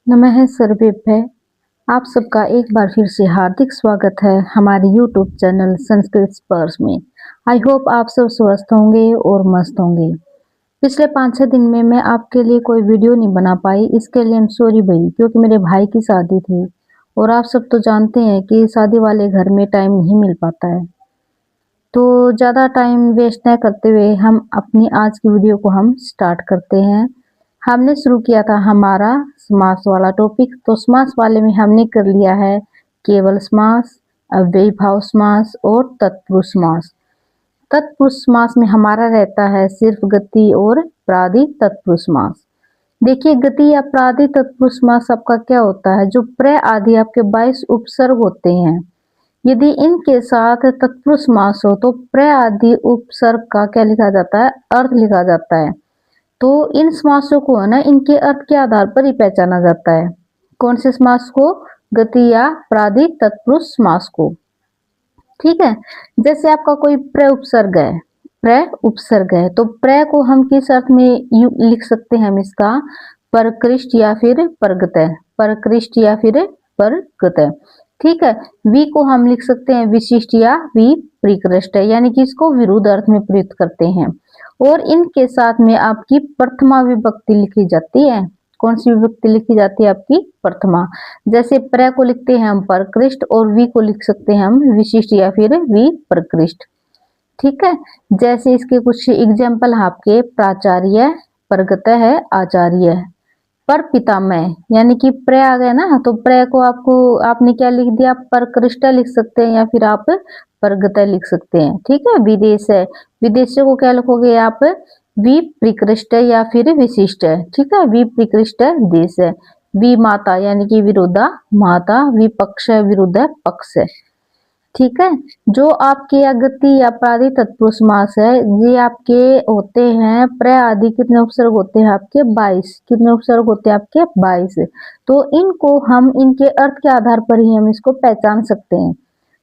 नमः सर्वेभ्य। आप सबका एक बार फिर से हार्दिक स्वागत है हमारे YouTube चैनल संस्कृत स्पर्श में। आई होप आप सब स्वस्थ होंगे और मस्त होंगे। पिछले 5-6 दिन में मैं आपके लिए कोई वीडियो नहीं बना पाई, इसके लिए I'm सॉरी भाई, क्योंकि मेरे भाई की शादी थी और आप सब तो जानते हैं कि शादी वाले घर में टाइम नहीं मिल पाता है। तो ज़्यादा टाइम वेस्ट न करते हुए हम अपनी आज की वीडियो को हम स्टार्ट करते हैं। हमने शुरू किया था हमारा समास वाला टॉपिक, तो समास वाले में हमने कर लिया है केवल समास, अव्ययी भाव समास और तत्पुरुष समास। तत्पुरुष समास में हमारा रहता है सिर्फ गति और प्रादि तत्पुरुष समास। देखिए, गति या प्रादि तत्पुरुष समास आपका क्या होता है, जो प्र आदि आपके 22 उपसर्ग होते हैं, यदि इनके साथ तत्पुरुष समास हो तो प्र आदि उपसर्ग का क्या लिखा जाता है, अर्थ लिखा जाता है। तो इन समासों को है ना, इनके अर्थ के आधार पर ही पहचाना जाता है। कौन से समास को? गति या प्रादि तत्पुरुष समास को। ठीक है, जैसे आपका कोई प्र उपसर्ग है, प्र उपसर्ग है, तो प्र को हम किस अर्थ में लिख सकते हैं? हम इसका परकृष्ट या फिर परगतः, परकृष्ट या फिर परगतः। ठीक है, वी को हम लिख सकते हैं विशिष्ट या विपरिकृष्ट, यानी कि इसको विरुद्ध अर्थ में प्रयुक्त करते हैं। और इनके साथ में आपकी प्रथमा विभक्ति लिखी जाती है। कौन सी विभक्ति लिखी जाती है? आपकी प्रथमा। जैसे प्र को लिखते हैं हम परकृष्ट और वी को लिख सकते हैं हम विशिष्ट या फिर विपरिकृष्ट। ठीक है, जैसे इसके कुछ एग्जाम्पल आपके प्राचार्य, परगतः है, आचार्य। पर पितामह, यानी कि प्र आ गया ना, तो प्र को आपने क्या लिख दिया? परकृष्ट लिख सकते हैं या फिर आप परगतः लिख सकते हैं। ठीक है, विदेश है, विदेश को क्या लिखोगे आप? विपरिकृष्ट या फिर विशिष्ट। ठीक है, विपरिकृष्ट देश है। विमाता यानी कि विरोधा माता, विपक्ष विरुद्ध पक्ष। ठीक है, जो आपके या गति या प्रादि तत्पुरुष समास है, ये आपके होते हैं प्र आदि कितने उपसर्ग होते हैं आपके? 22। कितने उपसर्ग होते हैं आपके? 22। तो इनको हम इनके अर्थ के आधार पर ही हम इसको पहचान सकते हैं।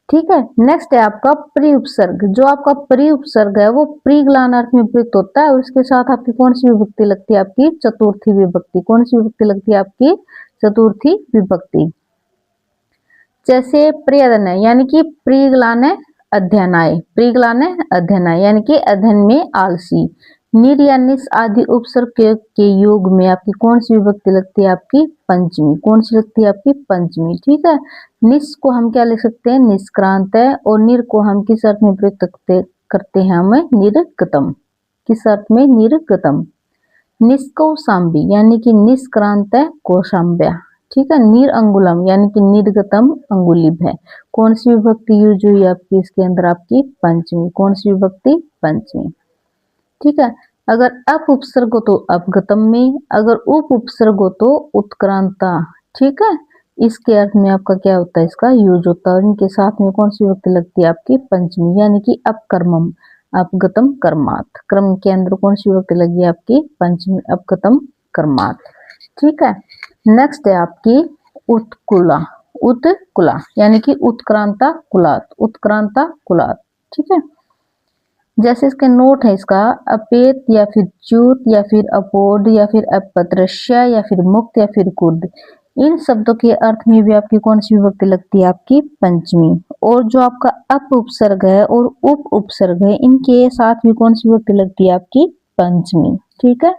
ठीक है, नेक्स्ट है आपका प्री उपसर्ग। जो आपका प्री उपसर्ग है वो प्रीग्लान अर्थ में प्रयुक्त होता है और इसके साथ आपकी कौन सी विभक्ति लगती है? आपकी चतुर्थी विभक्ति। कौन सी विभक्ति लगती है? आपकी चतुर्थी विभक्ति। जैसे प्रियदन है, यानी कि प्रीग्लान अध्ययनाय, प्रीग्लान अध्ययनाय यानी कि अध्ययन में आलसी। निर या निस आदि उपसर्ग के योग में आपकी कौन सी विभक्ति लगती है? आपकी पंचमी। कौन सी लगती है? आपकी पंचमी। ठीक है, निस को हम क्या लिख सकते हैं? निष्क्रांत है, और निर को हम किस अर्थ में प्रयुक्त करते हैं? हम निर्गतम। किस अर्थ में? निर्गतम। निष्कौशाम्बी यानी कि निष्क्रांत कौशाम्ब्या। ठीक है, निरअंगुलम यानी कि निर्गतम अंगुलिभ है। कौन सी विभक्ति यूज हुई आपकी इसके अंदर? आपकी पंचमी। कौन सी विभक्ति? पंचमी। ठीक है, अगर अप उपसर्ग हो तो अपगतम में, अगर उप उपसर्ग हो तो उत्क्रांता। ठीक है, इसके अर्थ में आपका क्या होता है? इसका यूज होता है। और इनके साथ में कौन सी विभक्ति लगती है? आपकी पंचमी, यानी कि अपकर्मम, अपगतम कर्मात। क्रम के अंदर कौन सी विभक्ति लगी है? आपकी पंचमी, अपगतम कर्मात। ठीक है, नेक्स्ट है आपकी उत्कुला, उत्कुला यानी कि उत्क्रांता कुलात, उत्क्रांता कुलात। ठीक है, जैसे इसके नोट है, इसका अपेत या फिर च्युत या फिर अपोड या फिर अपत्रश्य या फिर मुक्त या फिर कुर्द, इन शब्दों के अर्थ में भी आपकी कौन सी विभक्ति लगती है? आपकी पंचमी। और जो आपका अप उपसर्ग है और उप उपसर्ग है, इनके साथ भी कौन सी विभक्ति लगती है? आपकी पंचमी। ठीक है,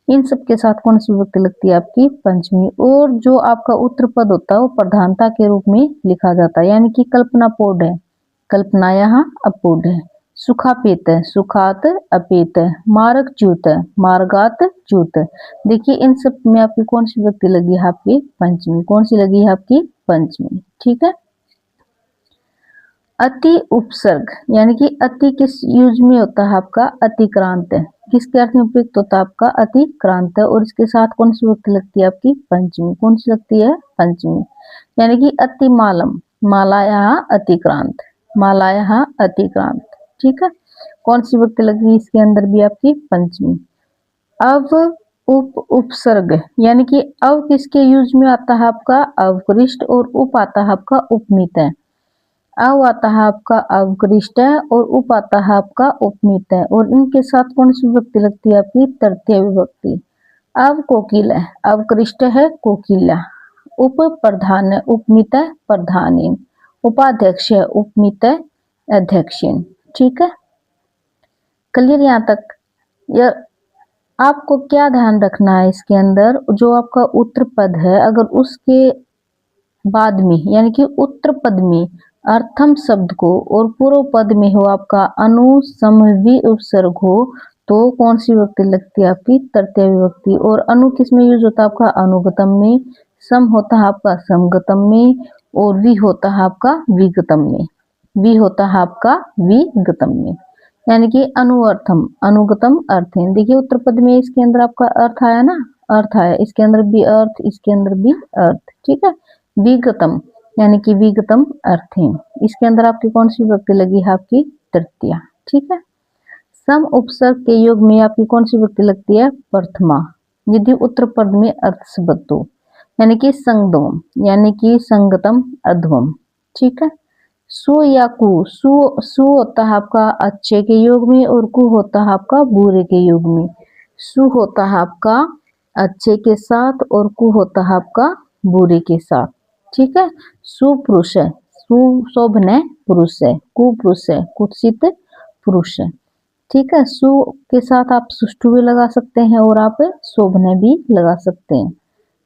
इन सब के साथ कौन सी विभक्ति लगती है? आपकी पंचमी। और जो आपका उत्तर पद होता है वो प्रधानता के रूप में लिखा जाता है, यानी कि कल्पना पोड है, कल्पना यहाँ अपोड है। सुखापेत है, सुखात अपेत है। मार्ग च्युत है, मार्गात च्युत। देखिए, इन सब में आपकी कौन सी विभक्ति लगी है? आपकी पंचमी। कौन सी लगी है? आपकी पंचमी। ठीक है, अति उपसर्ग यानी कि अति किस यूज में होता है? आपका अतिक्रांत है। किसके अर्थ में प्रयुक्त होता है? आपका अतिक्रांत है। और इसके साथ कौन सी विभक्ति लगती है? आपकी पंचमी। कौन सी लगती है? पंचमी, यानी कि अतिमालम, मालाया अतिक्रांत, मालाया अतिक्रांत। ठीक है, कौन सी विभक्ति लगी इसके अंदर भी? आपकी पंचमी। अव उप उपसर्ग यानी कि अव किसके यूज में आता है? आपका अवकृष्ट, और उप आता है आपका उपमित है। अव आता है आपका अवकृष्ट है और उप आता है आपका उपमित है। और इनके साथ कौन सी विभक्ति लगती है? आपकी तृतीय विभक्ति। अब कोकिल है, अवकृष्ट है कोकिला, उप प्रधान है उपमित है प्रधानीन, उपाध्यक्ष है उपमित है अध्यक्षीन। ठीक है, क्लियर यहाँ तक। यह आपको क्या ध्यान रखना है इसके अंदर, जो आपका उत्तर पद है अगर उसके बाद में यानी कि उत्तर पद में अर्थम शब्द को और पूर्व पद में हो आपका अनु समवी उपसर्ग हो तो कौन सी विभक्ति लगती है आपकी तृतीय विभक्ति। और अनु किस में यूज होता है आपका अनुगतम में, सम होता है आपका समगतम में और वी होता है आपका विगतम में, वी होता है आपका विगतम में, यानी कि अनुअर्थम अनुगतम अर्थहीन। देखिए उत्तर पद में इसके अंदर आपका अर्थ आया ना, अर्थ आया, इसके अंदर भी अर्थ, इसके अंदर भी अर्थ। ठीक है, विगतम यानी कि विगतम अर्थहीन, इसके अंदर आपकी कौन सी विभक्ति लगी है आपकी तृतीया। ठीक है, सम उपसर्ग के योग में आपकी कौन सी विभक्ति लगती है प्रथमा, यदि उत्तर पद में अर्थ शब्द हो, यानी कि संगदम यानी कि संगतम अध्वम। ठीक है, सु या कु, सु होता है आपका अच्छे के योग में और कु होता है आपका बुरे के योग में। सु होता है आपका अच्छे के साथ और कु होता है आपका बुरे के साथ। ठीक है, सुपुरुष है, सुशोभन है पुरुष है, कुपुरुष है कुत्सित पुरुष है। ठीक है, सु के साथ आप सुष्टु भी लगा सकते हैं और आप शोभन भी लगा सकते हैं।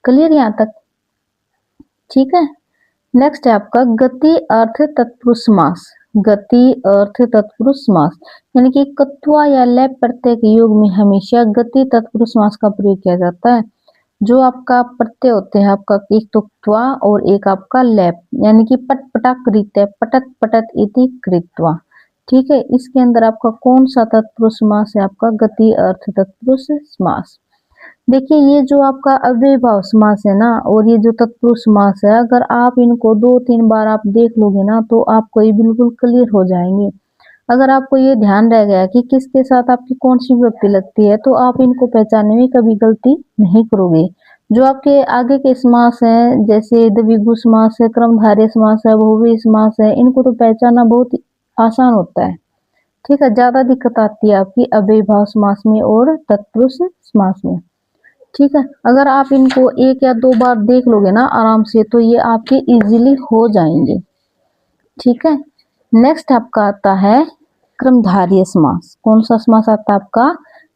क्लियर यहाँ तक। ठीक है, नेक्स्ट है आपका गति अर्थ तत्पुरुष समास। गति अर्थ तत्पुरुष समास यानी कि कत्वा या लैप प्रत्यय के योग में हमेशा गति तत्पुरुष समास का प्रयोग किया जाता है। जो आपका प्रत्यय होते हैं आपका एक तो त्वा और एक आपका लैप, यानी कि पट पटा कृत है, पटत पटत इति कृत्वा। ठीक है, इसके अंदर आपका कौन सा तत्पुरुष समास है आपका गति अर्थ तत्पुरुष समास। देखिए ये जो आपका अव्ययभाव समास है ना और ये जो तत्पुरुष समास है, अगर आप इनको 2-3 बार आप देख लोगे ना तो आपको ये बिल्कुल क्लियर हो जाएंगे। अगर आपको ये ध्यान रह गया कि किसके साथ आपकी कौन सी विभक्ति लगती है तो आप इनको पहचानने में कभी गलती नहीं करोगे। जो आपके आगे के समास हैं जैसे द्विगु समास है, क्रमधारय समास है, बहुव्रीहि समास है, इनको तो पहचानना बहुत आसान होता है। ठीक है, ज्यादा दिक्कत आती है आपकी अव्ययभाव समास में और तत्पुरुष समास में। ठीक है, अगर आप इनको 1 या 2 बार देख लोगे ना आराम से तो ये आपके इजीली हो जाएंगे। ठीक है, नेक्स्ट आपका आता है क्रमधारय समास। कौन सा समास आता है आपका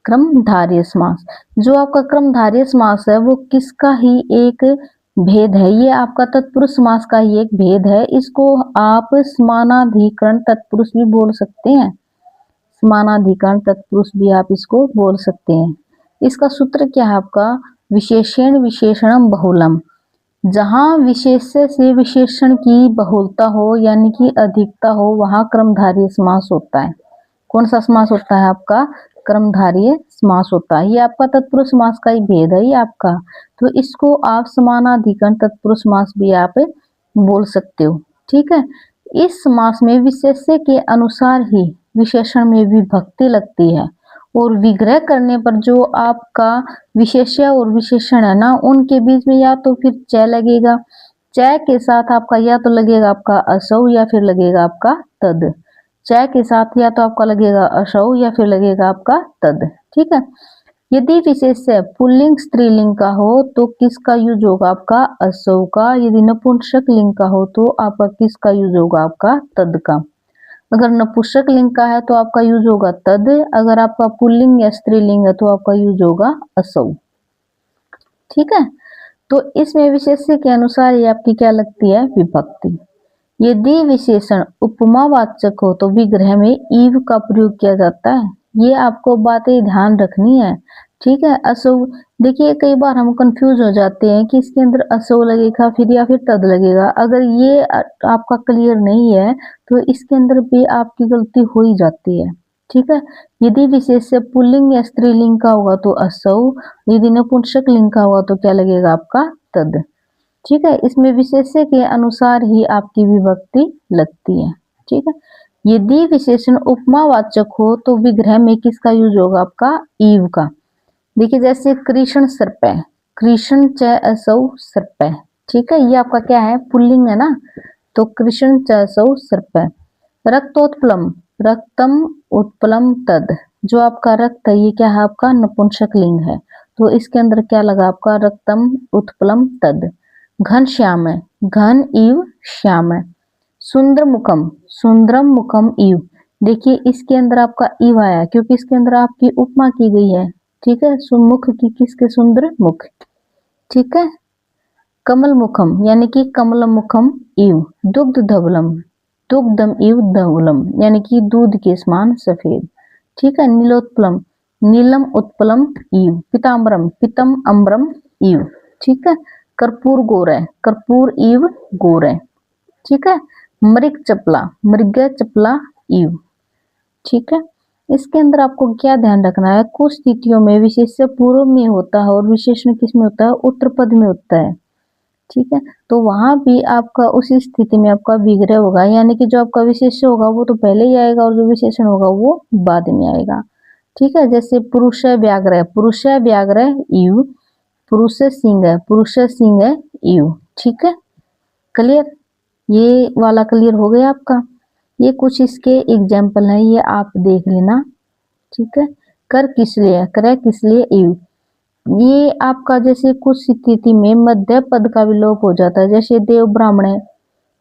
क्रमधारय समास। जो आपका क्रमधारय समास है वो किसका ही एक भेद है, ये आपका तत्पुरुष समास का ही एक भेद है। इसको आप समानाधिकरण तत्पुरुष भी बोल सकते हैं, समानाधिकरण तत्पुरुष भी आप इसको बोल सकते हैं। इसका सूत्र क्या है आपका विशेषण विशेषणम बहुलम। जहां विशेष्य से विशेषण की बहुलता हो यानी कि अधिकता हो वहां क्रमधारय समास होता है। कौन सा समास होता है आपका क्रमधारय समास होता है। ये आपका तत्पुरुष समास का ही भेद है ये आपका, तो इसको आप समानाधिकरण तत्पुरुष समास भी आप बोल सकते हो। ठीक है, इस समास में विशेष्य के अनुसार ही विशेषण में विभक्ति लगती है और विग्रह करने पर जो आपका विशेष्य और विशेषण है ना उनके बीच में या तो फिर च लगेगा, च के साथ आपका या तो लगेगा आपका असौ या फिर लगेगा आपका तद। च के साथ या तो आपका लगेगा असौ या फिर लगेगा आपका तद। ठीक है, यदि विशेष्य पुल्लिंग स्त्रीलिंग का हो तो किसका यूज होगा आपका असौ का, यदि नपुंसक लिंग का हो तो आपका किसका यूज होगा आपका तद का। अगर नपुंसक लिंग का है तो आपका यूज होगा तद, अगर आपका पुल्लिंग या स्त्रीलिंग है तो आपका यूज होगा असौ। ठीक है, तो इसमें विशेष्य के अनुसार ये आपकी क्या लगती है विभक्ति। यदि विशेषण उपमावाचक हो तो विग्रह में ईव का प्रयोग किया जाता है। ये आपको बातें ध्यान रखनी है। ठीक है, असौ देखिए कई बार हम कंफ्यूज हो जाते हैं कि इसके अंदर असौ लगेगा फिर या फिर तद लगेगा। अगर ये आपका क्लियर नहीं है तो इसके अंदर भी आपकी गलती हो ही जाती है। ठीक है, यदि विशेष्य पुल्लिंग या स्त्रीलिंग का होगा तो असौ, यदि नपुंसक लिंग का होगा तो क्या लगेगा आपका तद। ठीक है, इसमें विशेष्य के अनुसार ही आपकी विभक्ति लगती है। ठीक है, यदि विशेषण उपमावाचक हो तो विग्रह में किसका यूज होगा आपका ईव का। देखिए जैसे कृष्ण सर्पै, कृष्ण च असौ सर्पै। ठीक है, ये आपका क्या है पुल्लिंग है ना, तो कृष्ण च असौ सर्पै। रक्तोत्पलम, रक्तम उत्पलम तद। जो आपका रक्त है ये क्या है आपका नपुंसक लिंग है, तो इसके अंदर क्या लगा आपका, रक्तम उत्पलम तद। घन श्याम है, घन इव श्याम है। सुंदर मुखम, सुंदरम मुखम इव। देखिए इसके अंदर आपका इव आया क्योंकि इसके अंदर आपकी उपमा की गई है, ठीक है, सुमुख की, किसके, सुंदर मुख, ठीक है। कमल मुखम यानी कि कमल मुखम इव। दुग्ध धवलम, दुग्धम इव धवलम यानी कि दूध के समान सफेद, ठीक है। नीलोत्पलम, नीलम उत्पलम इव। पीताम्बरम, पीतम अम्बरम इव, ठीक है। कर्पूर गौरय, कर्पूर इव गौरय, ठीक है। मृग चपला, मृग चपला इव, ठीक है। इसके अंदर आपको क्या ध्यान रखना है, कुछ स्थितियों में विशेष्य पूर्व में होता है और विशेषण किस में होता है, उत्तर पद में होता है, ठीक है। तो वहां भी आपका उसी स्थिति में आपका विग्रह होगा, यानी कि जो आपका विशेष्य होगा वो तो पहले ही आएगा और जो विशेषण होगा वो बाद में आएगा, ठीक है। जैसे पुरुष व्याघ्र, पुरुष व्याघ्र इव, पुरुष सिंह, पुरुष सिंह इव, ठीक है। क्लियर, ये वाला क्लियर हो गया आपका। ये कुछ इसके एग्जाम्पल है, ये आप देख लेना, ठीक है। कर किस लिए, करे किस लिए इव। ये आपका जैसे कुछ स्थिति में मध्य पद का विलोप हो जाता है, जैसे देव ब्राह्मण है,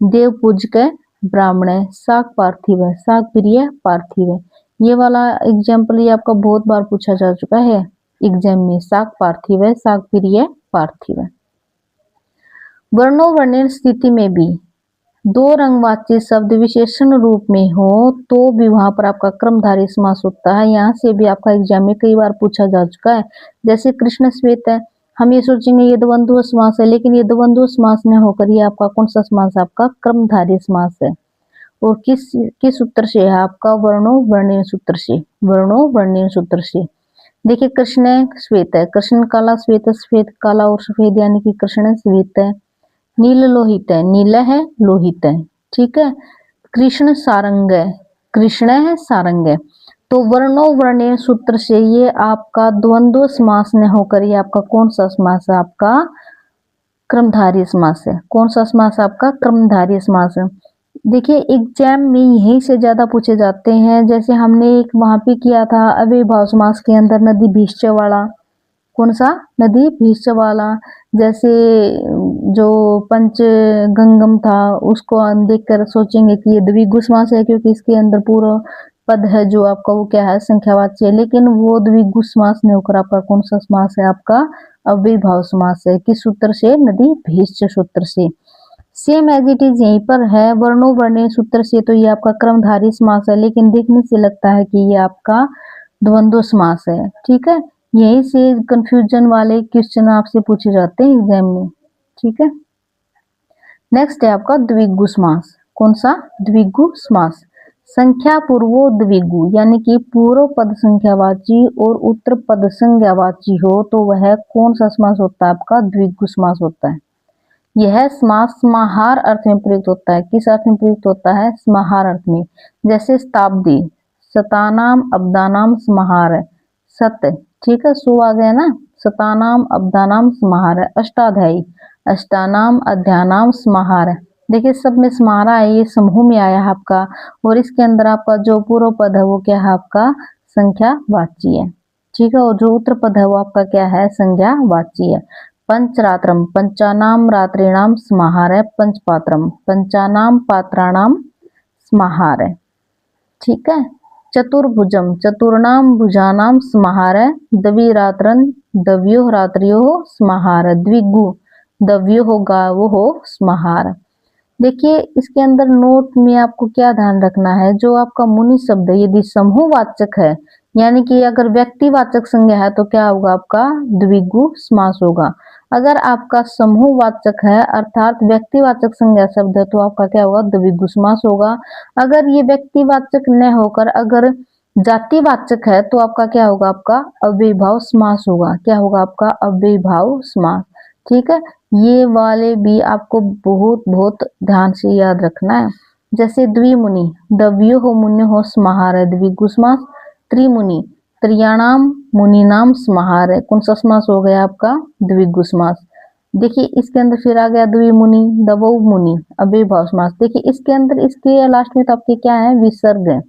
देव पूजक ब्राह्मण है, साग पार्थिव है, साग प्रिय पार्थिव है। ये वाला एग्जाम्पल ये आपका बहुत बार पूछा जा चुका है एग्जाम में, साग पार्थिव है, साग प्रिय पार्थिव है। वर्णो वर्णन स्थिति में भी दो रंगवाची शब्द विशेषण रूप में हो तो भी वहां पर आपका क्रमधारय समास होता है। यहाँ से भी आपका एग्जाम में कई बार पूछा जा चुका है। जैसे कृष्ण श्वेत है, हम ये सोचेंगे ये द्वंद्व समास है, लेकिन ये द्वंद्व समास न होकर ये आपका कौन सा समास है, आपका क्रमधारय समास है। और किस सूत्र से है, आपका वर्णो वर्णन सूत्र से, वर्णो वर्णन सूत्र से। देखिए कृष्ण श्वेत है, कृष्ण काला श्वेत, श्वेत काला और सफेद यानी कि कृष्ण श्वेत है। नील लोहित है, नील है लोहित है, ठीक है। कृष्ण सारंग है, कृष्ण है सारंग है। तो वर्णो वर्णन सूत्र से ये आपका द्वंद्व समास न होकर ये आपका कौन सा समास है, आपका क्रमधारय समास है। कौन सा समास आपका, क्रमधारय समास है। देखिए एग्जाम में यही से ज्यादा पूछे जाते हैं। जैसे हमने एक वहां पे किया था अव्ययभाव समास के अंदर नदी भीष्य वाला, कौन सा, नदी भीष्य वाला। जैसे जो पंचगंगम था उसको हम देखकर सोचेंगे कि ये द्विगु समास है क्योंकि इसके अंदर पूरा पद है जो आपका वो क्या है, संख्यावाची है, लेकिन वो द्विगु समास नहीं होकर आपका कौन सा समास है, आपका अव्ययभाव समास है। किस सूत्र से, नदी भीष्य सूत्र से। सेम एज इट इज यहीं पर है, वर्णो वर्णन सूत्र से तो ये आपका क्रमधारय समास है, लेकिन देखने से लगता है कि ये आपका द्वंद्व समास है, ठीक है। यहीं से कंफ्यूजन वाले क्वेश्चन आपसे पूछे जाते हैं एग्जाम में, ठीक है। नेक्स्ट है आपका द्विगु समास। कौन सा, द्विगु समास। संख्या पूर्वो द्विगु यानी कि पूर्व पद संख्यावाची और उत्तर पद संज्ञावाची हो तो वह कौन सा समास होता है, आपका द्विगु समास होता है। यह समास समाहार अर्थ में प्रयुक्त होता है। किस अर्थ में प्रयुक्त होता है, समाहार अर्थ में। जैसे शताब्दी, शतानाम अब्दानाम समाहार है, सत्य, ठीक है, सो आ गया ना, शतानाम अब्दानाम समाहार है। अष्टाध्यायी, अष्टानाम अध्यानाम समाहार है। देखिए सब में समाहार है, ये समूह में आया है आपका, और इसके अंदर आपका जो पूर्व पद है वो क्या है, आपका संख्यावाची है, ठीक है। और जो उत्तर पद है वो आपका क्या है, संज्ञावाची है। पंचरात्रम, पंचानाम रात्रिणाम समाहार है। पंचपात्रम, पंचानाम पात्राणाम समाहार है, ठीक है। चतुर्भुजम, चतुर्णाम भुजानाम समाहार है। द्विरात्रन, द्वयो रात्रियो समाहार है। द्विगु, द्वयो होगा वो हो समाहार। देखिए इसके अंदर नोट में आपको क्या ध्यान रखना है, जो आपका मुनि शब्द यदि समूहवाचक है यानी कि अगर व्यक्तिवाचक संज्ञा है तो क्या होगा, आपका द्विगु समास होगा। अगर आपका समूहवाचक है अर्थात व्यक्तिवाचक संज्ञा शब्द है तो आपका क्या होगा, द्विगु समास होगा। अगर ये व्यक्तिवाचक न होकर अगर जातिवाचक है तो आपका क्या होगा, आपका अव्ययभाव समास होगा। क्या होगा, आपका अव्ययभाव समास, ठीक है। ये वाले भी आपको बहुत बहुत ध्यान से याद रखना है। जैसे द्विमुनि, द्वयो हो मुनि हो समाहार है, द्विगु समास। त्रिमुनि, त्रियाणाम मुनिनाम समाहार है। कौन सा समास हो गया, आपका द्विगु समास। देखिए इसके अंदर फिर आ गया द्विमुनि, दवौ मुनि, अव्ययभाव समास। देखिए इसके अंदर इसके लास्ट में तो आपके क्या है, विसर्ग है।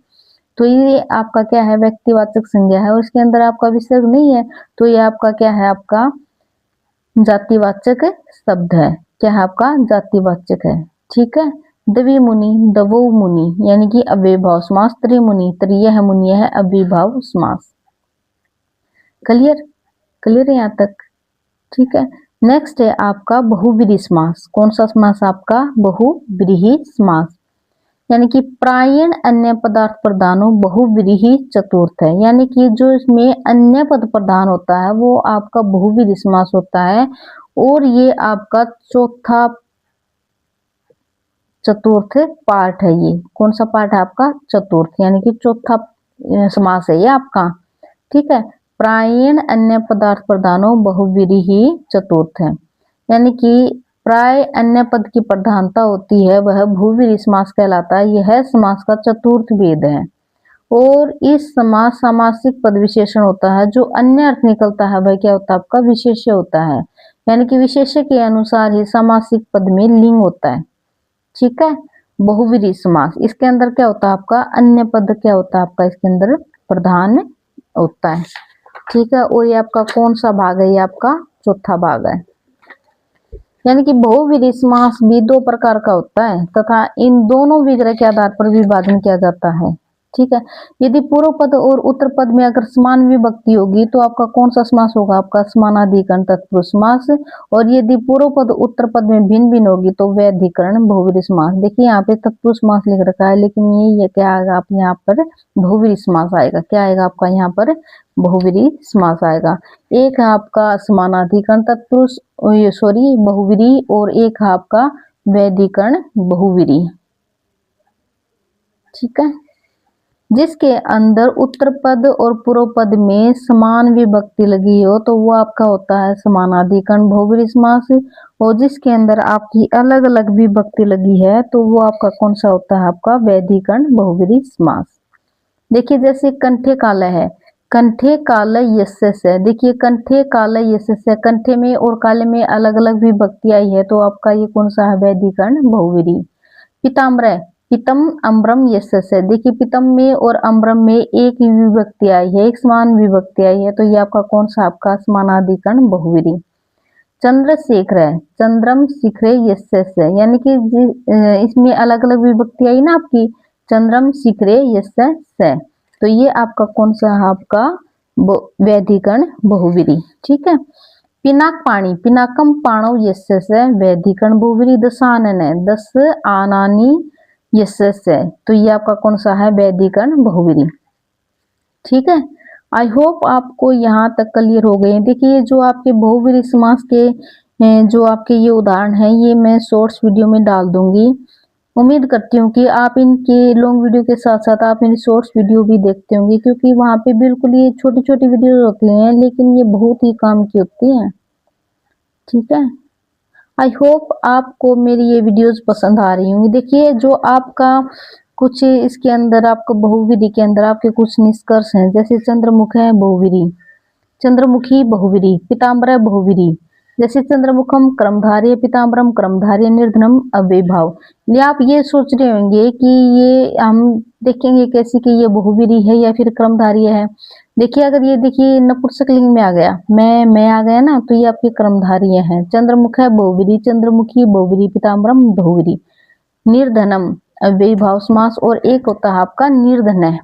तो ये आपका क्या है, व्यक्तिवाचक संज्ञा है और इसके अंदर आपका विसर्ग नहीं है, तो ये आपका क्या है, आपका जातिवाचक शब्द है। क्या है, आपका जातिवाचक है। ठीक है। द्वि मुनि, दवो मुनि यानी कि अव्ययभाव समास। त्रिमुनि, त्रियः मुनि है अव्ययभाव समास। क्लियर, क्लियर है यहाँ तक। ठीक है। नेक्स्ट है आपका बहुव्रीहि समास। कौन सा समास आपका, बहुव्रीहि समास, यानी कि प्रायण अन्य पदार्थ प्रधानो बहुव्रीहि चतुर्थ है, यानी कि जो इसमें अन्य पद प्रधान होता है वो आपका बहुव्रीहि समास होता है और ये आपका चौथा चतुर्थ पार्ट है। ये कौन सा पार्ट है आपका, चतुर्थ, यानी कि चौथा समास है ये आपका। ठीक है। प्रायण अन्य पदार्थ प्रधानो बहुव्रीहि चतुर्थ है, यानी कि प्राय अन्य पद की प्रधानता होती है वह बहुव्रीहि समास कहलाता है। यह समास का चतुर्थ भेद है और इस समास सामासिक पद विशेषण होता है। जो अन्य अर्थ निकलता है वह क्या होता है, आपका विशेष्य होता है, यानी कि विशेष्य के अनुसार ही सामासिक पद में लिंग होता है। ठीक है। बहुव्रीहि समास, इसके अंदर क्या होता है आपका, अन्य पद क्या होता है आपका, इसके अंदर प्रधान होता है। ठीक है। और ये आपका कौन सा भाग है, ये आपका चौथा भाग है। यानी कि बहुव्रीहि समास भी दो प्रकार का होता है तथा इन दोनों विग्रह के आधार पर विभाजन किया जाता है। ठीक है। यदि पूर्व पद और उत्तर पद में अगर समान विभक्ति होगी तो आपका कौन सा समास होगा, आपका समानाधिकरण तत्पुरुष समास। और यदि पूर्व पद उत्तर पद में भिन्न भिन्न होगी तो व्यधिकरण बहुव्रीहि समास। देखिए यहाँ पे तत्पुरुष समास लिख रखा है, लेकिन ये क्या आएगा, आप यहाँ पर बहुव्रीहि समास आएगा। क्या आएगा आपका यहाँ पर, बहुव्रीहि समास आएगा। एक है आपका समानाधिकरण तत्पुरुष, सॉरी बहुव्रीहि, और एक है आपका व्यधिकरण बहुव्रीहि। ठीक है। जिसके अंदर उत्तर पद और पूर्व पद में समान विभक्ति लगी हो तो वो आपका होता है समानाधिकरण बहुव्रीहि समास। और जिसके अंदर आपकी अलग अलग विभक्ति लगी है तो वो आपका कौन सा होता है, आपका व्यधिकरण बहुव्रीहि समास। देखिए जैसे कंठे काल है, कंठे काल यस्य से, देखिए कंठे काल यस्य से, कंठे में और काले में अलग अलग विभक्ति आई है तो आपका ये कौन सा है, व्यधिकरण बहुव्रीहि। पीताम्बर, पीतम अम्बरम यस्य से, देखिए पीतम में और अम्बरम में एक ही विभक्ति आई है, एक समान विभक्ति आई है तो ये आपका कौन सा, आपका समानाधिकरण बहुव्रीहि। चंद्रशेखर है, चंद्रम शिखरे यस्य से, यानी कि इसमें अलग अलग विभक्ति आई ना आपकी, चंद्रम शिखरे यस्य से, तो ये आपका कौन सा है, आपका व्यधिकरण बहुव्रीहि। ठीक है। पिनाक पाणी, पिनाकम पाणौ यस्य से, व्यधिकरण बहुव्रीहि। दशानन है, दस आनानी यस्य से, तो ये आपका कौन सा है, व्यधिकरण बहुव्रीहि। ठीक है। आई होप आपको यहाँ तक क्लियर हो गए। देखिए जो आपके बहुव्रीहि समास के जो आपके ये उदाहरण है ये मैं शॉर्ट्स वीडियो में डाल दूंगी। उम्मीद करती हूँ कि आप इनके लॉन्ग वीडियो के साथ साथ आप मेरी शॉर्ट्स वीडियो भी देखते होंगे, क्योंकि वहाँ पे बिल्कुल ये छोटी छोटी वीडियो होती हैं लेकिन ये बहुत ही काम की होती हैं। ठीक है। आई होप आपको मेरी ये वीडियोस पसंद आ रही होंगी। देखिए जो आपका कुछ इसके अंदर आपको बहुव्रीहि के अंदर आपके कुछ निष्कर्ष हैं, जैसे चंद्रमुख है बहुव्रीहि, चंद्रमुखी बहुव्रीहि, पीताम्बर बहुव्रीहि, जैसे चंद्रमुखम क्रमधार्य, पीताम्बरम क्रमधार्य, निर्धनम अव्ययभाव। ये आप ये सोच रहे होंगे कि ये हम देखेंगे कैसे कि ये बहुव्रीहि है या फिर क्रमधार्य है। देखिए अगर ये देखिए नपुंसकलिंग में आ गया, मैं आ गया ना, तो ये आपके क्रमधार्य हैं। चंद्रमुख है बहुव्रीहि, चंद्रमुखी बहुव्रीहि, पीताम्बरम बहुव्रीहि। निर्धनम अव्ययभाव समास, और एक होता है आपका निर्धन है,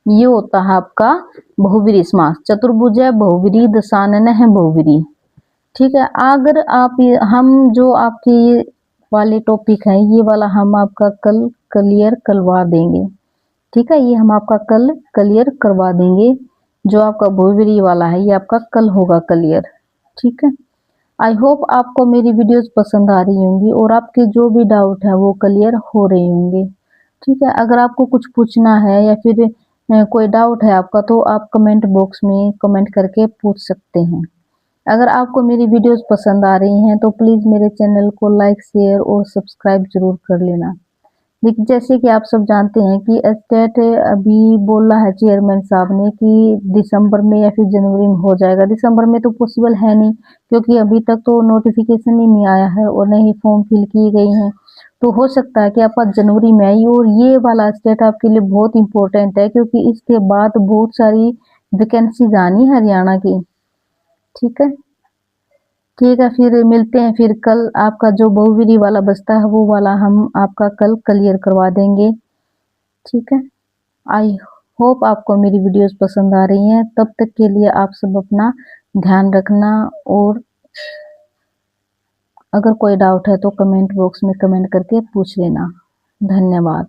ये होता है आपका बहुव्रीहि समास। चतुर्भुज है बहुव्रीहि, दशानन है बहुव्रीहि। ठीक है। अगर आप हम जो आपके ये वाले टॉपिक है ये वाला हम आपका कल क्लियर करवा देंगे। ठीक है। ये हम आपका कल क्लियर करवा देंगे, जो आपका बहुव्रीहि वाला है ये आपका कल होगा क्लियर। ठीक है। आई होप आपको मेरी वीडियोस पसंद आ रही होंगी और आपके जो भी डाउट है वो क्लियर हो रहे होंगे। ठीक है। अगर आपको कुछ पूछना है या फिर कोई डाउट है आपका तो आप कमेंट बॉक्स में कमेंट करके पूछ सकते हैं। अगर आपको मेरी वीडियोस पसंद आ रही हैं तो प्लीज़ मेरे चैनल को लाइक, शेयर और सब्सक्राइब जरूर कर लेना। जैसे कि आप सब जानते हैं कि एस्टेट अभी बोल रहा है चेयरमैन साहब ने कि दिसंबर में या फिर जनवरी में हो जाएगा। दिसंबर में तो पॉसिबल है नहीं, क्योंकि अभी तक तो नोटिफिकेशन ही नहीं आया है और न ही फॉर्म फिल किए गए हैं। तो हो सकता है कि आपका जनवरी में आई, और ये वाला स्टेट आपके लिए बहुत इम्पोर्टेंट है क्योंकि इसके बाद बहुत सारी वैकेंसीज आनी है हरियाणा की। ठीक है, ठीक है, फिर मिलते हैं। फिर कल आपका जो बहुविधि वाला बचता है वो वाला हम आपका कल क्लियर करवा देंगे। ठीक है, आई होप आपको मेरी वीडियोस पसंद आ रही हैं। तब तक के लिए आप सब अपना ध्यान रखना, और अगर कोई डाउट है तो कमेंट बॉक्स में कमेंट करके पूछ लेना। धन्यवाद।